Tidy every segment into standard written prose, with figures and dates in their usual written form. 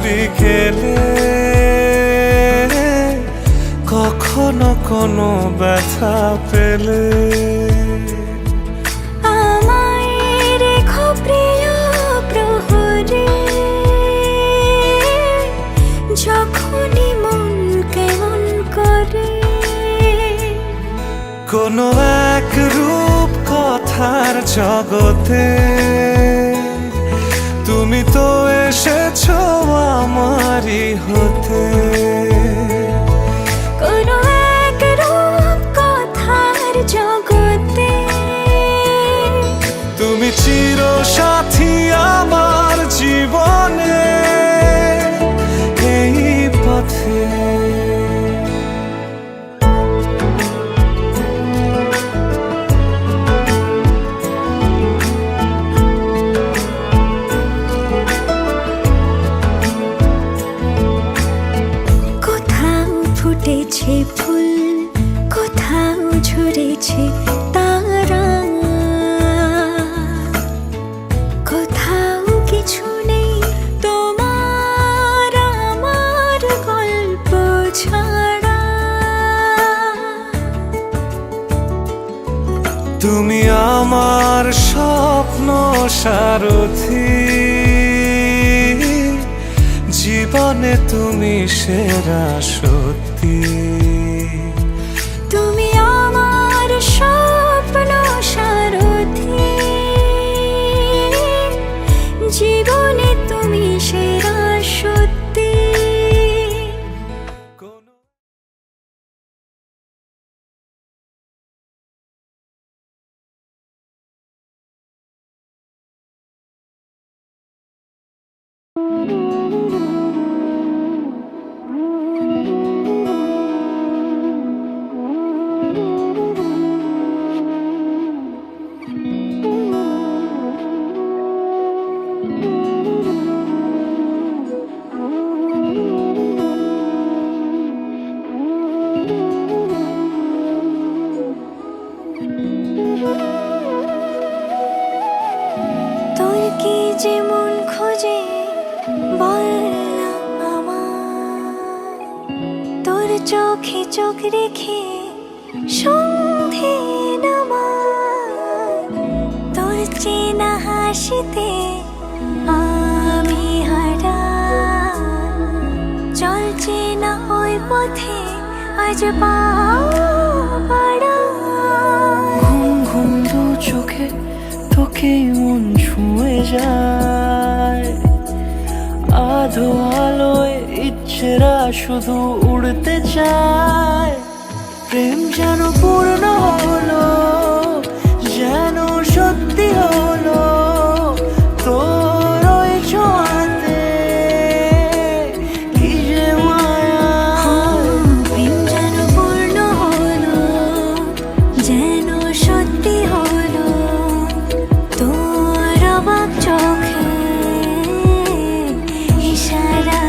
বিকেলে কখনো কোনো ব্যথা পেলে কোনো এক রূপ কথার জগতে তুমি তো এসেছো আমারই হতে। কোনো এক রূপ কথার জগতে তুমি চির সাথী আমার জীবনে এই পথে। ফুটেছে ফুল, কোথাও ঝরেছে তারা, কোথাও কিছু নেই তোমার আমার গল্প ছাড়া। তুমি আমার স্বপ্ন সারথি, জীবনে তুমি সেরা সত্যি। তুমি আমার স্বপ্ন সারথি, জীবনে তুমি সেরা সত্যি। তোর কি যেমন খোঁজে বললাম আমার, তোর চোখে চোখ রেখে সন্ধে নামার, তোর চেনা হাসিতে আমি হারা, চলছে না ওই পথে আজ পাও পাড়া। ঘুম ঘুম দু চোখে তোকে মন ছুঁয়ে যায়, আধো আলোয় ইচ্ছেরা শুধু উড়তে চায়। প্রেম যেন পূর্ণ হলো, যেন সত্যি হলো তোর ওই ছোঁয়াতে, কি যে মায়া। প্রেম যেন পূর্ণ হলো, যেন সত্যি হলো তোর অবাক চোখে ইশারা।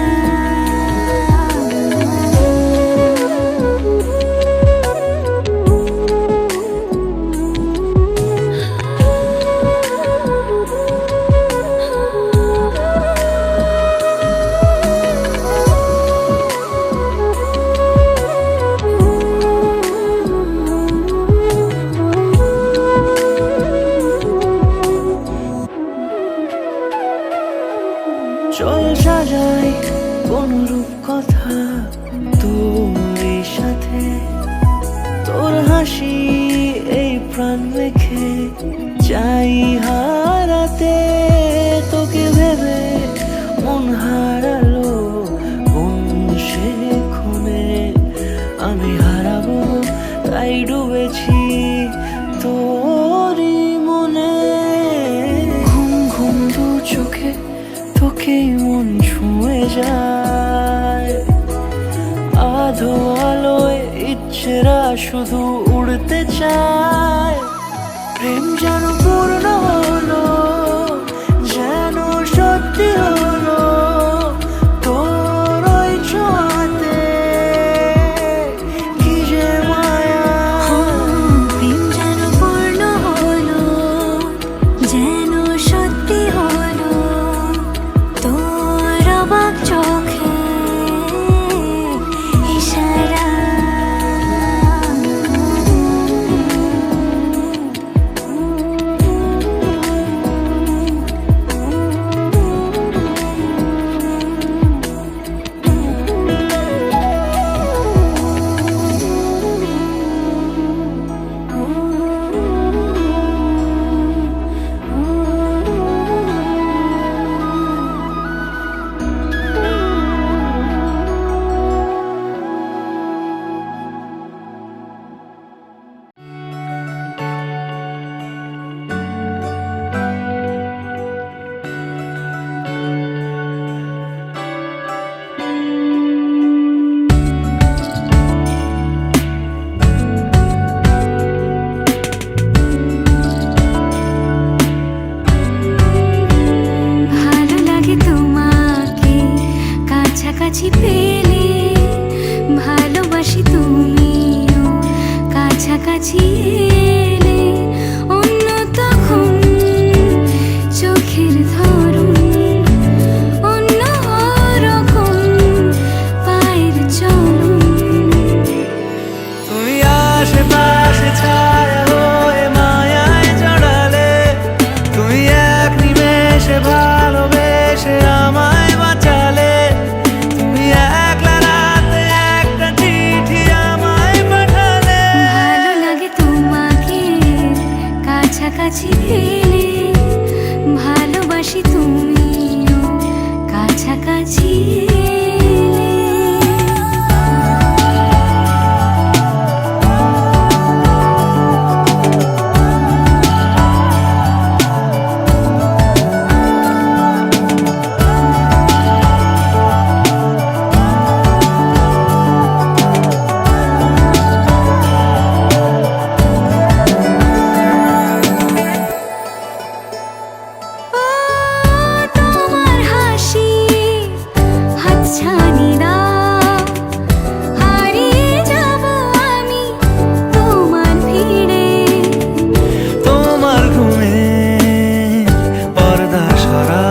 চল সাজাই কোন রূপ কথা তোর সাথে, তোর হাসি এই প্রাণ রেখে চাই হারাতে। তোকে ভেবে মন হারালো কোন সে ক্ষণে, আমি হারাবো তাই ডুবেছি তোরই মনে। ঘুম ঘুম দু চোখে তোকে মন ছুঁয়ে যায়, আধো আলোয় ইচ্ছেরা শুধু উড়তে চায়। প্রেম যেন পূর্ণ হলো, যেন সত্যি হলো তোর ওই ছোঁয়াতে, কি যে মায়া। প্রেম যেন পূর্ণ হলো, যেন সত্যি হলো তোর অবাক চোখে কাছাকাছি এলে অন্য তখন চোখের ধরন অন্য রকম পায়ের চলন। তুমি আশেপাশে ছায়া হয়ে মায়ায় জড়ালে, তুমি এক নিমেষে ভালোবেসে আমায় বাঁচালে, তুমি একলা রাতে একটা চিঠি আমায় পাঠালে। ভালো লাগে তোমাকে কাছাকাছি পেলে, ভালোবাসি তুমিও কাছাকাছি এলে। তোমার হাসি হাতছানি দাও, হারিয়ে যাব আমি তোমার ভিড়ে। তোমার ঘুমে পর্দা সরা,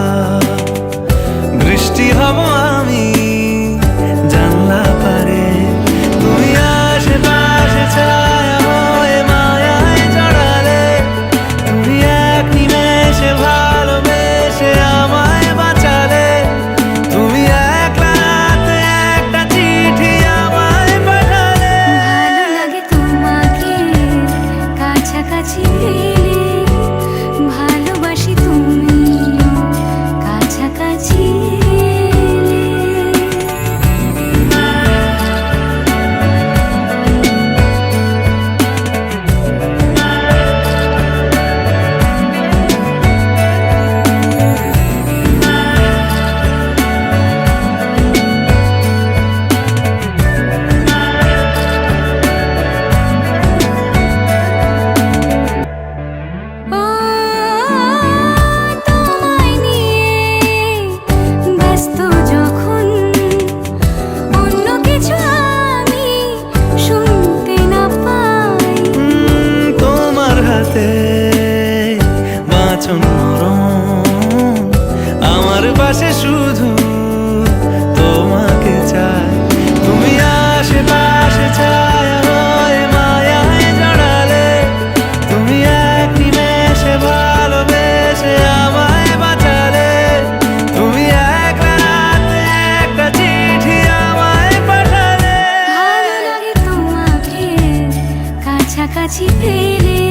বৃষ্টি হব আমি জানলা পারে। তুমি আশেপাশে ছায়া হয়ে মায়ায় জড়ালে, তুমি এক নিমেষে ভালোবেসে আমায় বাঁচালে, তুমি একলা রাতে একটা চিঠি আমায় পাঠালে। ভালো লাগে তোমাকে কাছাকাছি পেলে, ভালোবাসি তুমিও কাছাকাছি এলে। ও তোমায় নিয়ে ব্যস্ত যখন অন্য কিছু আমি শুনতে না পাই। তোমার হাতে বাঁচন নরম, আমার পাশে শুধু তোমাকে চাই। তুমি আশেপাশে ছায়া হয়ে মায়ায় জড়ালে, তুমি এক নিমেষে ভালোবেসে আমায় বাঁচালে, তুমি একলা রাতে একটা চিঠি আমায় পাঠালে। ভালো লাগে তোমাকে কাছাকাছি পেলে,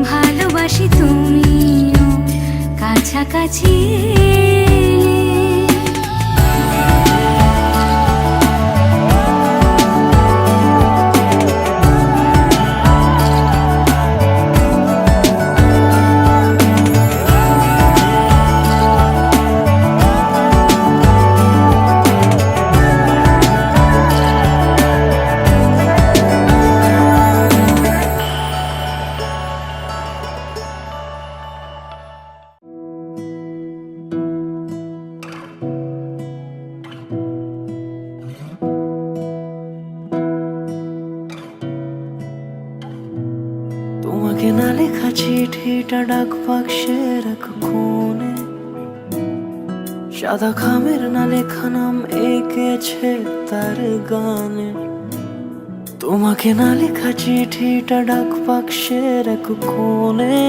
ভালোবাসি তুমিও কাছাকাছি এলে। তোমাকে না লেখা চিঠিটা ডাক বাক্সের এক কোণে, সাদা খামের না লেখা নাম এঁকেছে তার গানে। তোমাকে না লেখা চিঠিটা ডাক বাক্সের এক কোণে,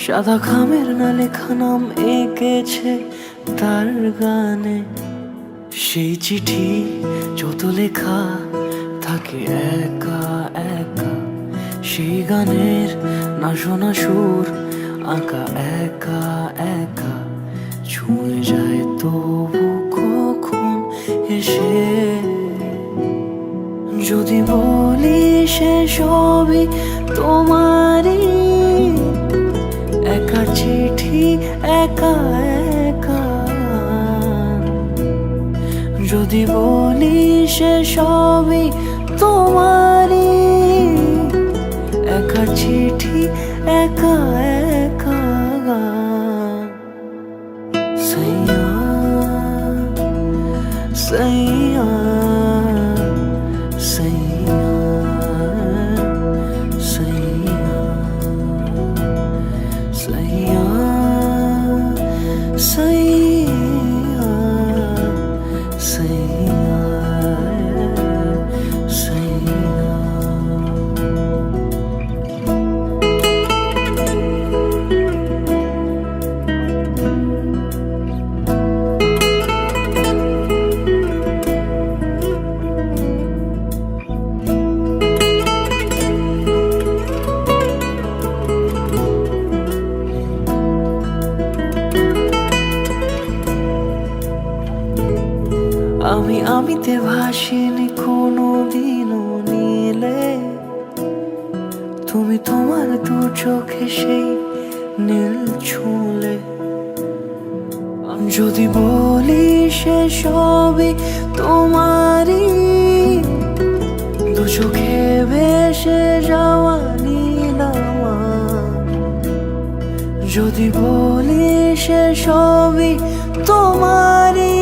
সাদা খামের না লেখা নাম এঁকেছে তার গানে। সেই চিঠি যত লেখা থাকে একা একা, সেই গানের না শোনা সুর আঁকা একা একা, ছুঁয়ে যায় তবু কখন এসে। যদি বলি সে সবই তোমারই, একা চিঠি একা একা। যদি বলি সে সবই তোমারই, একা চিঠি একা একা। সैया सैया सैया তুমি তোমার দু চোখে সেই নীল ছুঁলে, যদি বলি সে সবই তোমারই, দু চোখে ভেসে যাওয়া নীল আমার। যদি বলি সে সবই তোমারই,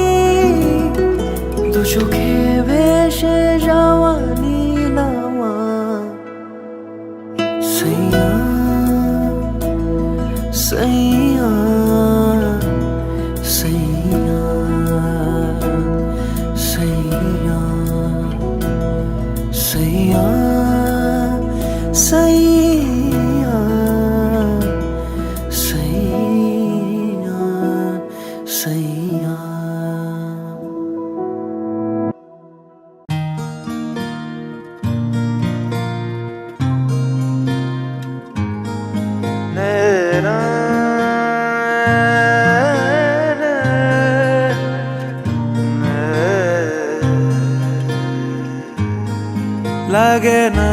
দু চোখে ভেসে যাওয়া নীল আমার। সৈয়া সৈয়া সৈয়া সৈয়া সৈয়া সৈয়া সৈয়া সৈয়া। লাগে না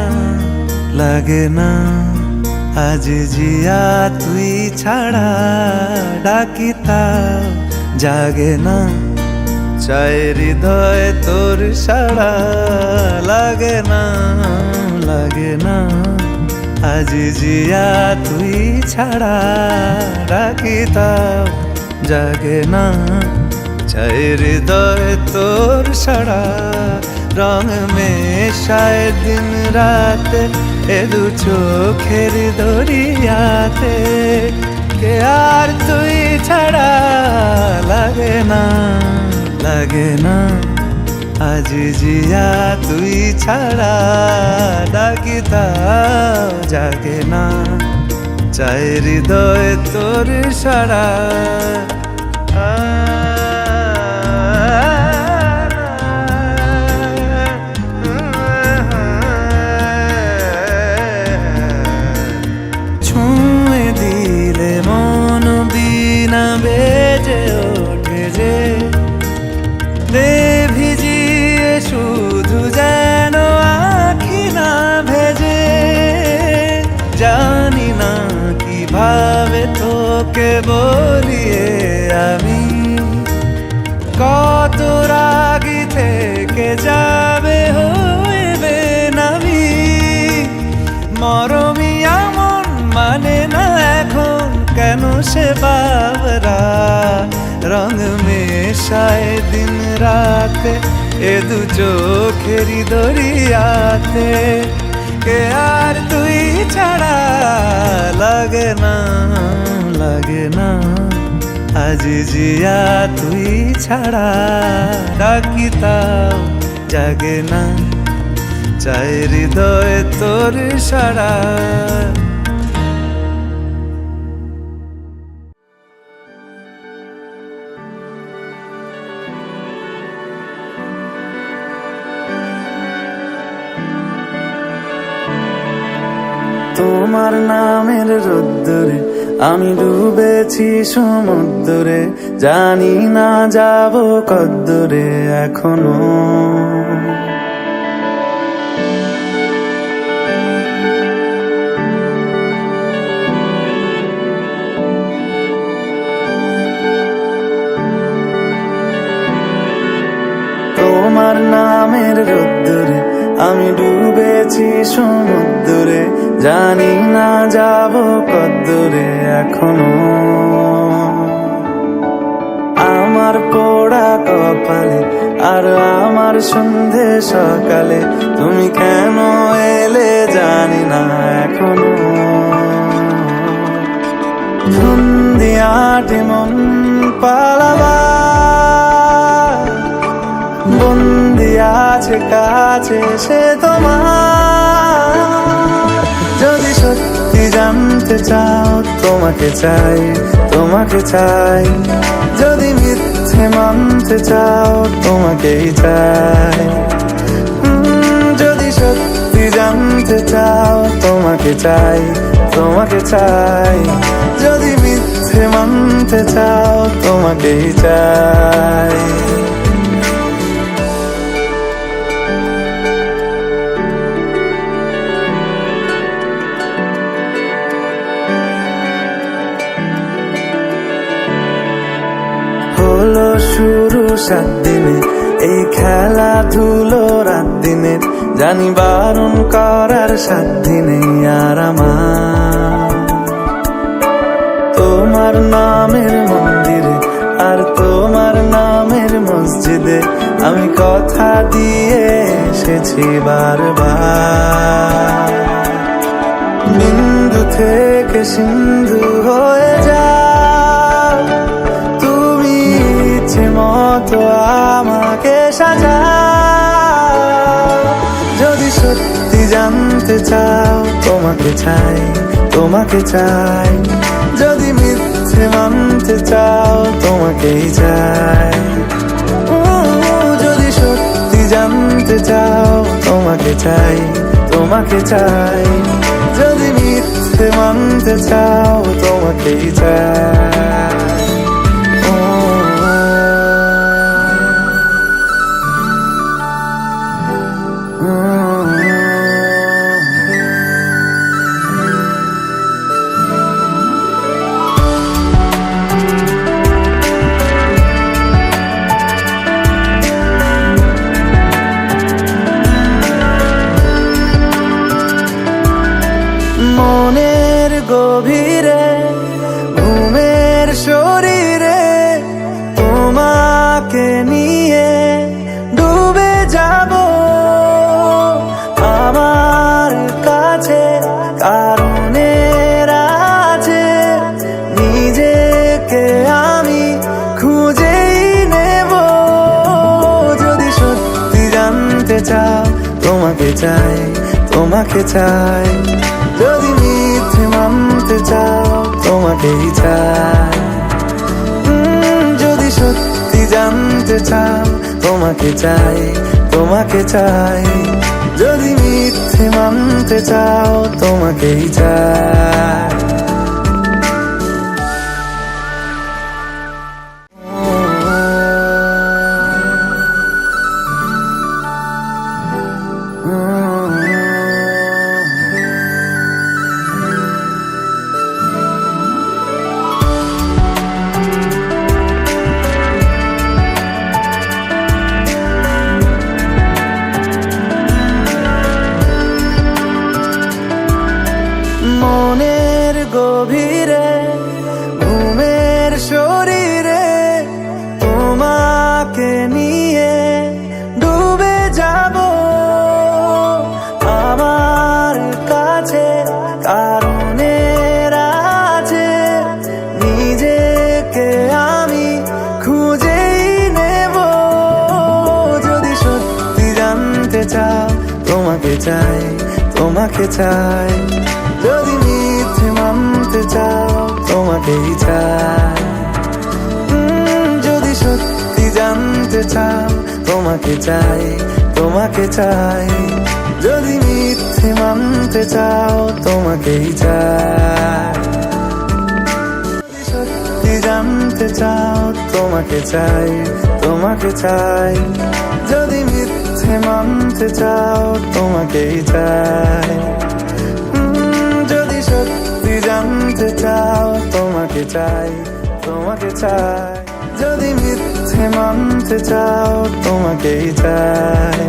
লাগে না আজ জিয়া তুই ছাড়া, ডাকিতা জাগে না চাই হৃদয় তোর সাড়া। লাগে না লাগে না আজ জিয়া তুই ছাড়া, ডাকিতা জাগে না চাই হৃদয় তোর সাড়া। রং মেশায় দিন রাত এ দু চোখের দরিয়াতে, কে আর তুই ছাড়া। লাগে না লাগে না আজ জিয়া তুই ছাড়া, ডাকিতা জাগে না চাই হৃদয় তোর সাড়া। বেজে ওঠে যে দে ভিজিয়ে শুধু যেন আখি না ভেজে। জানি না কিভাবে তোকে বলিয়ে আমি, কত রাগি থেকে যাবে হইবে নামি। মরমি এমন মানে না এখন কেন সে বাবরা, রং মেশায় দিন রাতে এ দু চোখেরি দরিয়াতে, কে আর তুই ছাড়া। লাগে না লাগে না আজ জিয়া তুই ছাড়া, ডাকিতাও জাগে না চাই হৃদয় তোর সাড়া। তোমার নামের রোদ্দুরে আমি ডুবেছি সমুদ্রে, জানি না যাব কদ্দুরে এখনো। তোমার নামের রোদ্দুরে আমি ডুবেছি সমুদ্রে, জানি না যাব কদ্দুরে এখনো। আমার পোড়া কপালে আর আমার সন্ধে সকালে, তুমি কেন এলে জানি না এখনো। ধুন্দিয়াটি মন পালাবা বন্দি আছে কাছে সে তোমার। যদি সত্যি জানতে চাও তোমাকে চাই তোমাকে চাই, যদি মিথ্যে মানতে চাও তোমাকেই চাই। যদি সত্যি জানতে চাও তোমাকে চাই তোমাকে চাই, যদি মিথ্যে মানতে চাও তোমাকেই চাই। সাত দিনে, এই খেলাধুলো রাত দিনে, জানি বারণ করার সাধ্যি নেই আর আমার। তোমার নামের মন্দিরে আর তোমার নামের মসজিদে আমি কথা দিয়ে এসেছি বারবার। বিন্দু থেকে সিন্ধু হয়ে যাও তুমি, ইচ্ছে মতো আমাকে সাজাও। যদি সত্যি জানতে চাও তোমাকে চাই, তোমাকে চাই। যদি মিথ্যে মানতে চাও তোমাকেই চাই। যদি সত্যি জানতে চাও তোমাকে চাই, তোমাকে চাই। যদি মিথ্যে মানতে চাও তোমাকেই চাই। মনের গভীরে ঘুমের শরীরে তোমাকে নিয়ে ডুবে যাব আমার কাছে। কারণের আছে নিজেকে আমি খুঁজেই নেব। যদি সত্যি জানতে চাও তোমাকে চাই, তোমাকে চাই। যদি মিথ্যে মানতে চাও তোমাকেই চাই। যদি সত্যি জানতে চাও তোমাকে চাই, তোমাকে চাই। যদি মিথ্যে মানতে চাও তোমাকেই চাই। মনের গভীরে ঘুমের শরীরে তোমাকে নিয়ে ডুবে যাব আমার কাছে। কারণের আছে নিজেকে আমি খুঁজেই নেব। যদি সত্যি জানতে চাও তোমাকে চাই, তোমাকে চাই। যদি মিথ্যে মানতে চাও তোমাকেই চাই। যদি সত্যি জানতে চাও তোমাকে চাই, তোমাকে চাই। যদি মিথ্যে মানতে চাও তোমাকেই চাই। যদি সত্যি জানতে চাও তোমাকে চাই, তোমাকে চাই। যদি মিথ্যে মানতে চাও তোমাকেই চাই। সত্যি জানতে চাও তোমাকে চাই, তোমাকে চাই। যদি মিথ্যে মানতে চাও তোমাকেই চাই।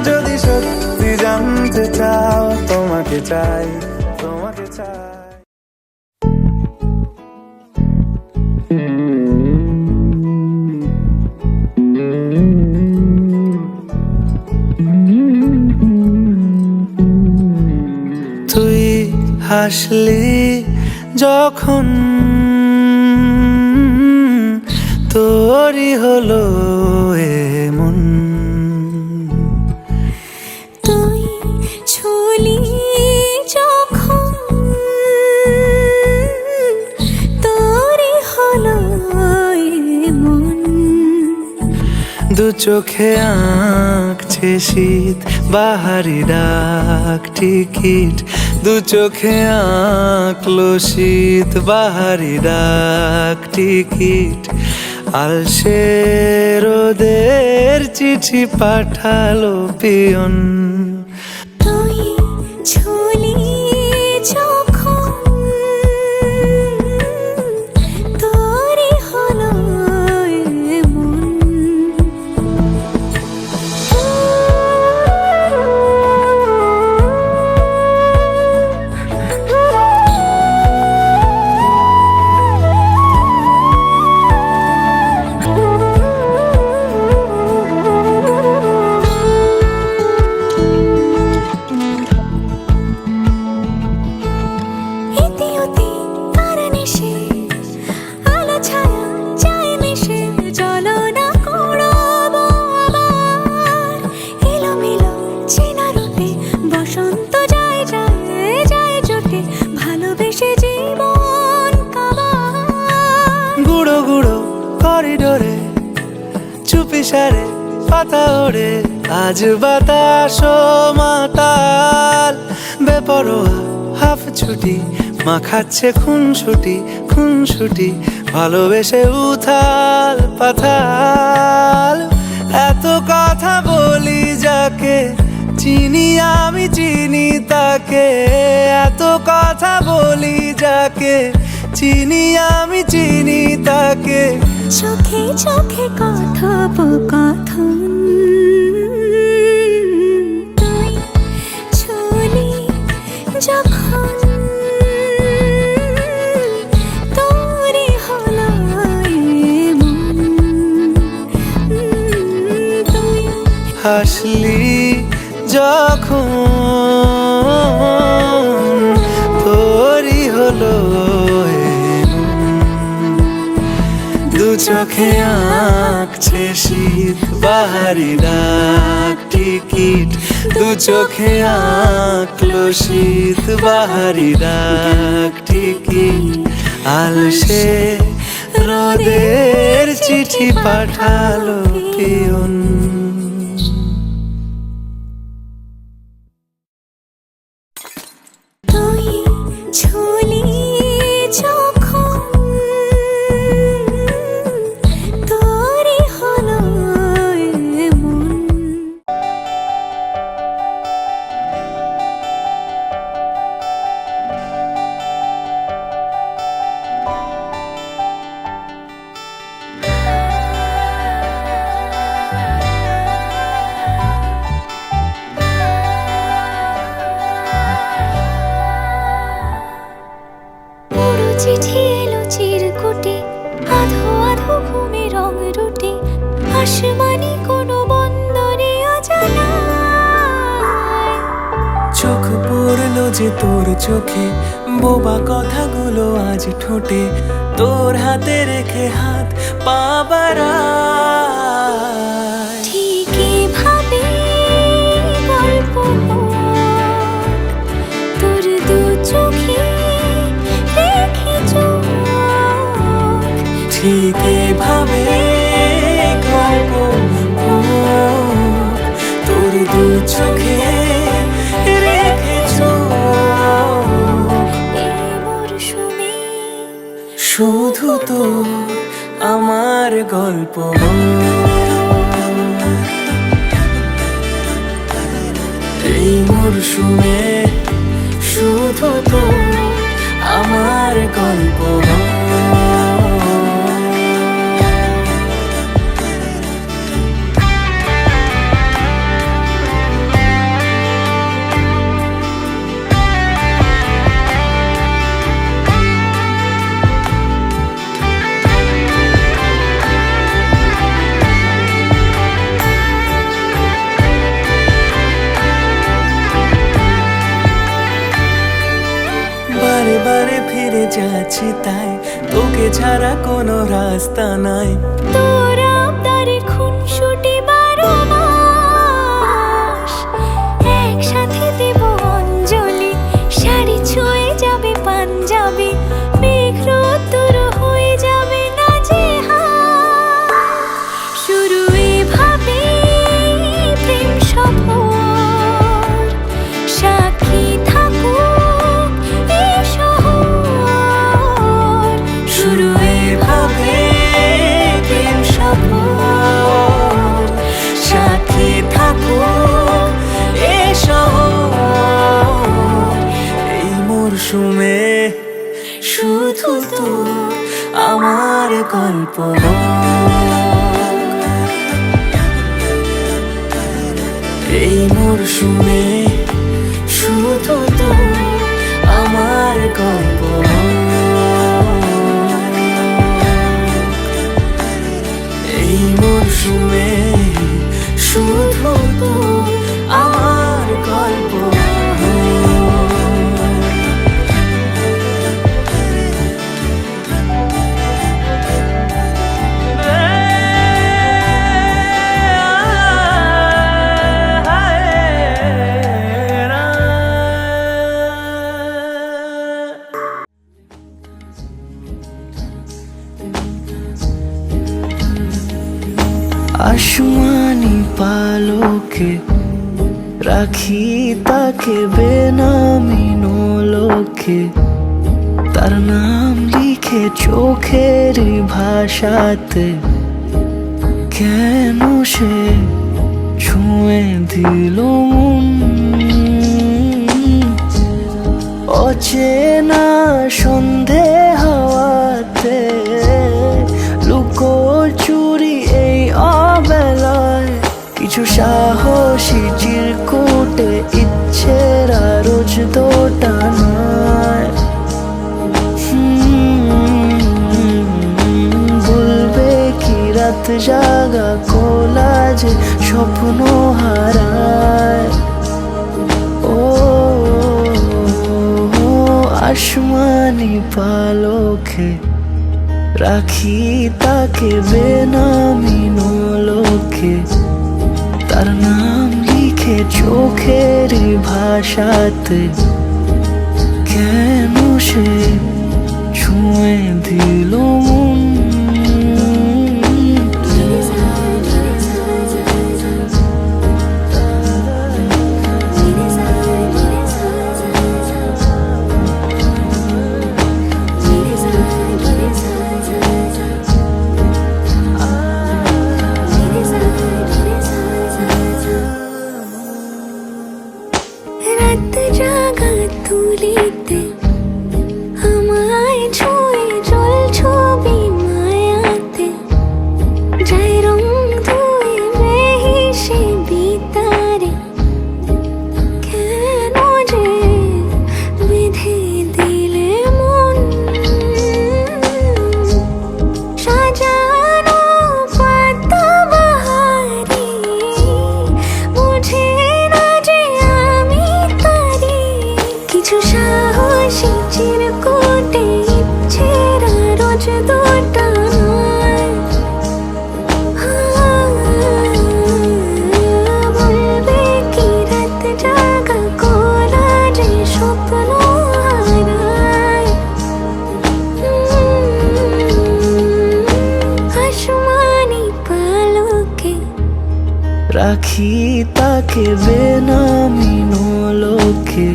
যদি সত্যি জানতে চাও তোমাকে চাই, তোমাকে চাই। তুই হাসলি যখন তোরই হলো এমন। তুই ছুলি যখন তোরই হলো এমন। দু চোখে আঁকছে শীত বাহারি ডাক টিকিট। দু চোখে আঁকলো শীত বাহারি ডাক টিকিট। আলসে রোদের চিঠি পাঠালো পিয়ন। তুই ছুলি যখন তোরই হলো ইশারে পাতা ওড়ে আজ বাতাস মাতাল বেপরোয়া হাফ ছুটি মাখাচ্ছে খুনসুটি ভালোবেসে উথাল পাথাল এত কথা বলি যাকে চিনি আমি চিনি তাকে এত কথা বলি যাকে চিনি আমি চিনি তাকে চোখে চোখে কথোপকথন তুই ছুলি যখন তোরে হলো এমন তুই হাসলি যখন তোরই হলো দু চোখে আঁকছে শীত বাহারি ডাক টিকিট দু চোখে আঁকলো শীত বাহারি ডাক টিকিট আলসে রোদের চিঠি পাঠালো পিয়ন তুই ছুলি যখন তোরে হলো এমন পুরো চিঠি এলো চিরকুটে আধো আধো ঘুমে রং রুটে আসমানি কোনো বন্দরে অজানায় চোখ পড়লো যে তোর চোখে বোবা কথাগুলো আজ ঠোঁটে তোর হাতে রেখে হাত পা বাড়ায় ঠিকই ভাবে গল্প তোর দু চোখে রেখে চোখ ঠিক এভাবে গল্প হোক, তোর দু চোখে রেখেছ এই মরশুমে শুধু তো আমার গল্প এই মরশুমে শুধু তো আমার গল্প বারে বারে ফিরে যাচ্ছি তাই তোকে ছাড়া কোনো রাস্তা নাই তোর আবদারে খুনসুটি 12 মাস একসাথে দেব অঞ্জলি শাড়ি ছুঁয়ে যাবে পাঞ্জাবি মেঘ রোদ্দুর হয়ে যাবে না যে শুরু এভাবে প্রেম সফর সাক্ষী থাকুক এই শহর শুরু এভাবে প্রেম সফর সাথে থাকো এ শহর এই মরশুমে শুধু তো আমার গল্প এই মরশুমে শুধু তো আমার গল্প এই মরশুমে শুধু তো আমার গল্প আসুন পালকে রাখি তাকে বেনামি নোলকে, তার নাম লিখে চোখের ভাষাতে। কেন সে ছুঁয়ে দিল মন, অচেনা সন্ধে হাওয়াতে, লুকো চুরি এই অবেলায়। কিছু সাহসী চিরকুটে ইচ্ছের রোজ দোটানায়। বলবে কি রাত জাগা কোলাজে স্বপ্ন হারায়। ও আসমানি পালকে রাখি তাকে বেনামি নোলকে, তার নাম লিখে চোখের ভাষাতে। কেন সে ছুঁয়ে দিল মন, রাত জাগা তুলিতে আমায় ছুঁয়ে জল ছবি মায়াতে। যাই রং ধুয়ে বেহিসে বিতারে, কেন যে বেঁধে দিলে মন। সাজানো পাতা বাহারি বুঝে না যে আমি তারি। কিছু সাহসী চিরকুটে ইচ্ছেরা রোজ দোটানায়। বলবে কি রাত জাগা কোলাজে স্বপ্ন হারায়। আসমানি পালকে রাখি তাকে বেনামি নোলকে,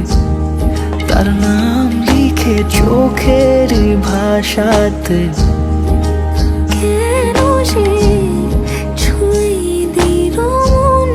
তার নাম লিখে চোখের ভাষাতে। কেন সে ছুঁয়ে দিল মন।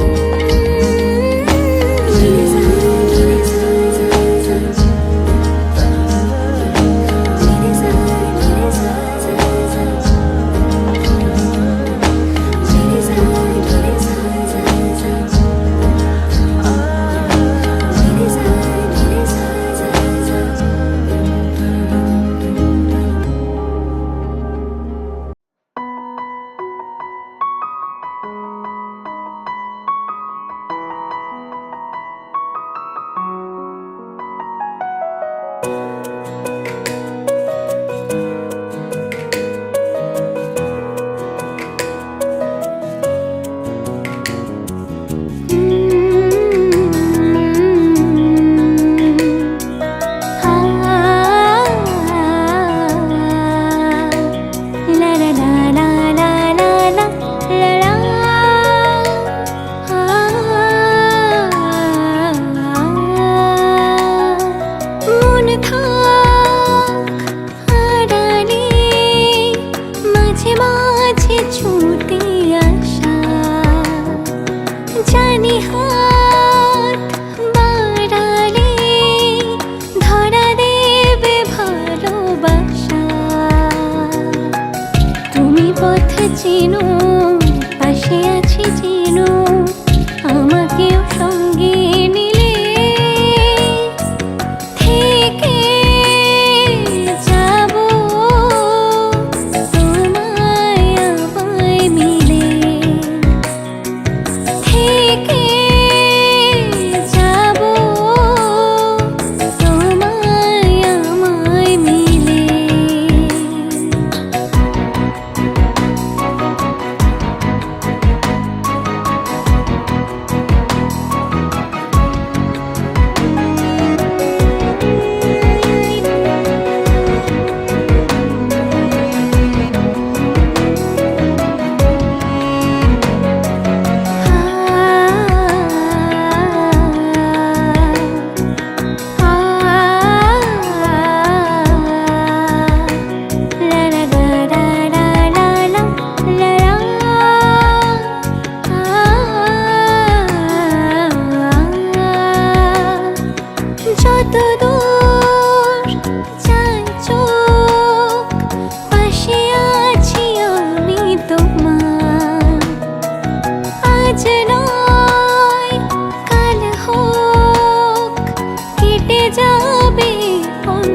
মন থা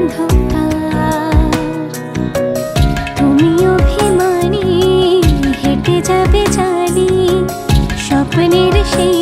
অন্ধকার। তুমি অভিমানী হেঁটে যাবে জানি স্বপ্নের সেই